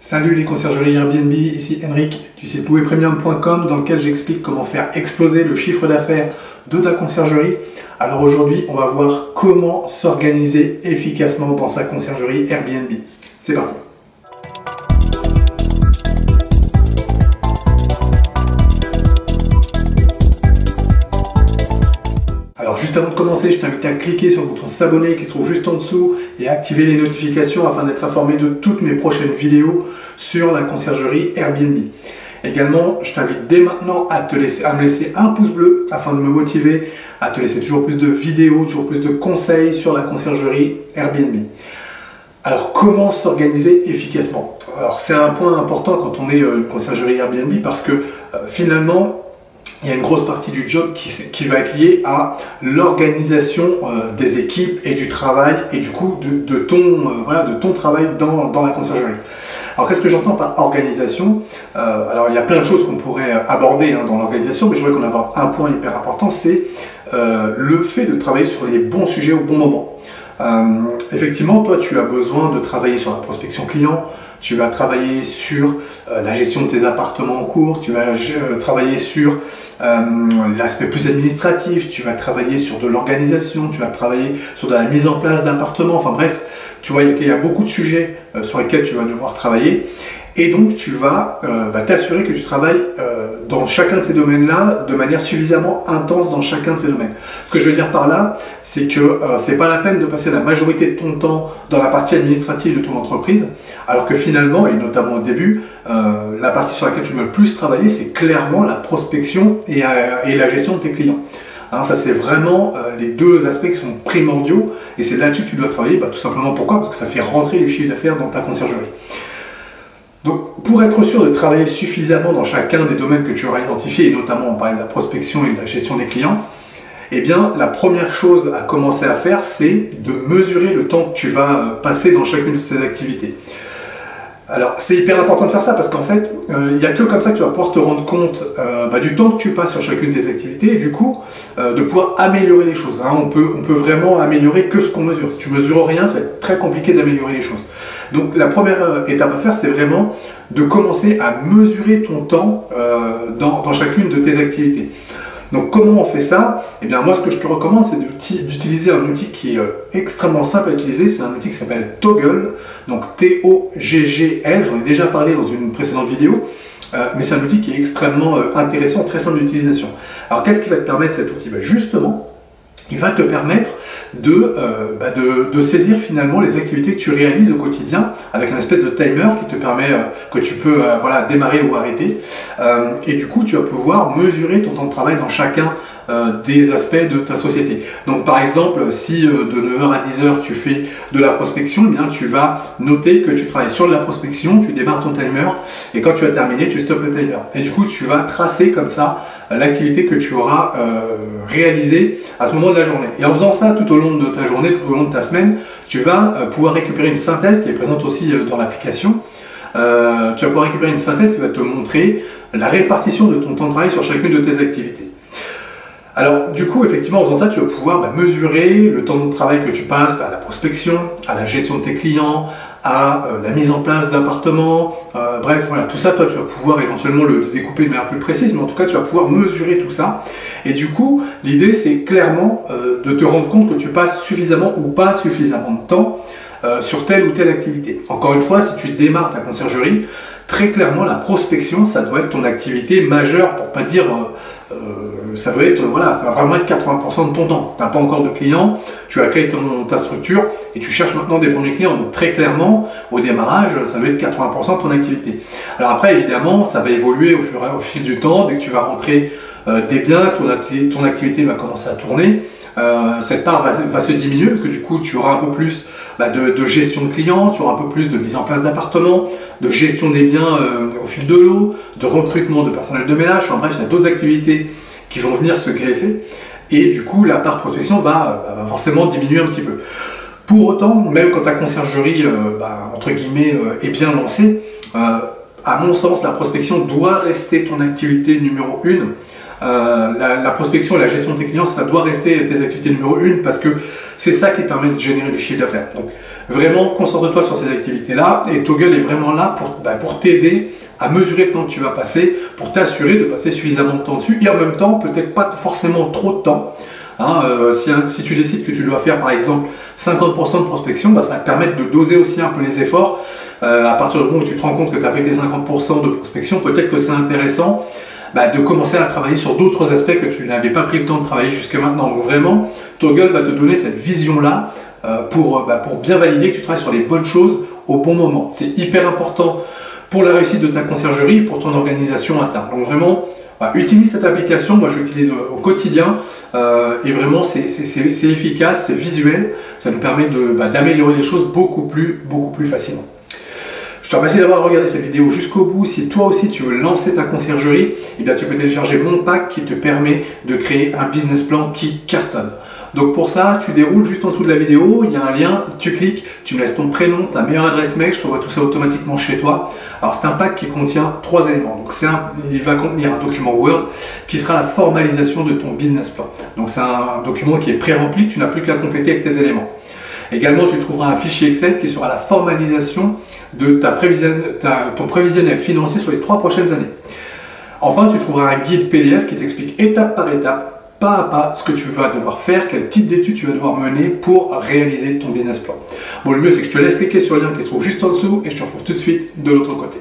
Salut les conciergeries Airbnb, ici Henrik du site louerpremium.com dans lequel j'explique comment faire exploser le chiffre d'affaires de ta conciergerie. Alors aujourd'hui, on va voir comment s'organiser efficacement dans sa conciergerie Airbnb. C'est parti! Alors juste avant de commencer, je t'invite à cliquer sur le bouton s'abonner qui se trouve juste en dessous et activer les notifications afin d'être informé de toutes mes prochaines vidéos sur la conciergerie Airbnb. Également, je t'invite dès maintenant à me laisser un pouce bleu afin de me motiver à te laisser toujours plus de vidéos, toujours plus de conseils sur la conciergerie Airbnb. Alors comment s'organiser efficacement? Alors c'est un point important quand on est une conciergerie Airbnb parce que finalement, il y a une grosse partie du job qui va être liée à l'organisation des équipes et du travail et du coup de ton travail dans la conciergerie. Alors qu'est-ce que j'entends par organisation? Alors il y a plein de choses qu'on pourrait aborder dans l'organisation, mais je voudrais qu'on aborde un point hyper important, c'est le fait de travailler sur les bons sujets au bon moment. Effectivement, toi tu as besoin de travailler sur la prospection client, tu vas travailler sur la gestion de tes appartements en cours, tu vas travailler sur l'aspect plus administratif, tu vas travailler sur de l'organisation, tu vas travailler sur de la mise en place d'appartements, enfin bref, tu vois, il y a beaucoup de sujets sur lesquels tu vas devoir travailler. Et donc, tu vas t'assurer que tu travailles dans chacun de ces domaines-là de manière suffisamment intense dans chacun de ces domaines. Ce que je veux dire par là, c'est que c'est pas la peine de passer la majorité de ton temps dans la partie administrative de ton entreprise, alors que finalement, et notamment au début, la partie sur laquelle tu veux le plus travailler, c'est clairement la prospection et la gestion de tes clients. Ça, c'est vraiment les deux aspects qui sont primordiaux, et c'est là-dessus que tu dois travailler, tout simplement pourquoi? Parce que ça fait rentrer les chiffres d'affaires dans ta conciergerie. Donc, pour être sûr de travailler suffisamment dans chacun des domaines que tu auras identifiés, et notamment on parlait de la prospection et de la gestion des clients, eh bien, la première chose à commencer à faire, c'est de mesurer le temps que tu vas passer dans chacune de ces activités. Alors, c'est hyper important de faire ça parce qu'en fait, il n'y a que comme ça que tu vas pouvoir te rendre compte du temps que tu passes sur chacune des activités et du coup, de pouvoir améliorer les choses. On peut vraiment améliorer que ce qu'on mesure. Si tu mesures rien, ça va être très compliqué d'améliorer les choses. Donc, la première étape à faire, c'est vraiment de commencer à mesurer ton temps dans chacune de tes activités. Donc comment on fait ça? Eh bien moi ce que je te recommande c'est d'utiliser un outil qui est extrêmement simple à utiliser, c'est un outil qui s'appelle Toggl, donc T-O-G-G-L, j'en ai déjà parlé dans une précédente vidéo, mais c'est un outil qui est extrêmement intéressant, très simple d'utilisation. Alors qu'est-ce qui va te permettre cet outil? Justement, il va te permettre de saisir finalement les activités que tu réalises au quotidien avec un espèce de timer qui te permet que tu peux démarrer ou arrêter et du coup tu vas pouvoir mesurer ton temps de travail dans chacun des aspects de ta société. Donc par exemple si de 9h à 10h tu fais de la prospection, eh bien tu vas noter que tu travailles sur de la prospection, tu démarres ton timer et quand tu as terminé tu stoppes le timer et du coup tu vas tracer comme ça l'activité que tu auras réalisée à ce moment de la journée. Et en faisant ça tout au long de ta journée, tout au long de ta semaine, tu vas pouvoir récupérer une synthèse qui est présente aussi dans l'application. Tu vas pouvoir récupérer une synthèse qui va te montrer la répartition de ton temps de travail sur chacune de tes activités. Alors du coup, effectivement, en faisant ça, tu vas pouvoir mesurer le temps de travail que tu passes à la prospection, à la gestion de tes clients, à la mise en place d'appartements, bref, voilà, tout ça, toi, tu vas pouvoir éventuellement le découper de manière plus précise, mais en tout cas, tu vas pouvoir mesurer tout ça. Et du coup, l'idée, c'est clairement de te rendre compte que tu passes suffisamment ou pas suffisamment de temps sur telle ou telle activité. Encore une fois, si tu démarres ta conciergerie, très clairement, la prospection, ça doit être ton activité majeure, pour pas dire... ça doit être, ça va vraiment être 80% de ton temps. Tu n'as pas encore de clients, tu as créé ta structure et tu cherches maintenant des premiers clients. Donc très clairement, au démarrage, ça doit être 80% de ton activité. Alors après, évidemment, ça va évoluer au fil du temps. Dès que tu vas rentrer des biens, ton activité va commencer à tourner. Cette part va se diminuer parce que du coup, tu auras un peu plus de gestion de clients, tu auras un peu plus de mise en place d'appartements, de gestion des biens au fil de l'eau, de recrutement de personnel de ménage. Enfin bref, il y a d'autres activités qui vont venir se greffer et du coup la part prospection va forcément diminuer un petit peu. Pour autant, même quand ta conciergerie entre guillemets est bien lancée, à mon sens la prospection doit rester ton activité numéro 1. La prospection et la gestion de tes clients, ça doit rester tes activités numéro 1 parce que c'est ça qui te permet de générer du chiffre d'affaires. Donc Vraiment, concentre-toi sur ces activités-là et Toggle est vraiment là pour t'aider à mesurer le temps que tu vas passer, pour t'assurer de passer suffisamment de temps dessus et en même temps, peut-être pas forcément trop de temps. Si tu décides que tu dois faire par exemple 50% de prospection, ça va te permettre de doser aussi un peu les efforts. À partir du moment où tu te rends compte que tu as fait tes 50% de prospection, peut-être que c'est intéressant de commencer à travailler sur d'autres aspects que tu n'avais pas pris le temps de travailler jusque maintenant. Donc vraiment, Toggle va te donner cette vision-là pour bien valider que tu travailles sur les bonnes choses au bon moment. C'est hyper important pour la réussite de ta conciergerie et pour ton organisation interne. Donc vraiment, utilise cette application, moi je l'utilise au quotidien et vraiment c'est efficace, c'est visuel, ça nous permet d'améliorer les choses beaucoup plus facilement. Je te remercie d'avoir regardé cette vidéo jusqu'au bout. Si toi aussi tu veux lancer ta conciergerie, tu peux télécharger mon pack qui te permet de créer un business plan qui cartonne. Donc pour ça, tu déroules juste en dessous de la vidéo, il y a un lien, tu cliques, tu me laisses ton prénom, ta meilleure adresse mail, je t'envoie tout ça automatiquement chez toi. Alors c'est un pack qui contient 3 éléments. Donc il va contenir un document Word qui sera la formalisation de ton business plan. Donc c'est un document qui est pré-rempli, tu n'as plus qu'à compléter avec tes éléments. Également, tu trouveras un fichier Excel qui sera la formalisation de ton prévisionnel financier sur les 3 prochaines années. Enfin, tu trouveras un guide PDF qui t'explique étape par étape, pas à pas, ce que tu vas devoir faire, quel type d'études tu vas devoir mener pour réaliser ton business plan. Bon, le mieux, c'est que je te laisse cliquer sur le lien qui se trouve juste en dessous et je te retrouve tout de suite de l'autre côté.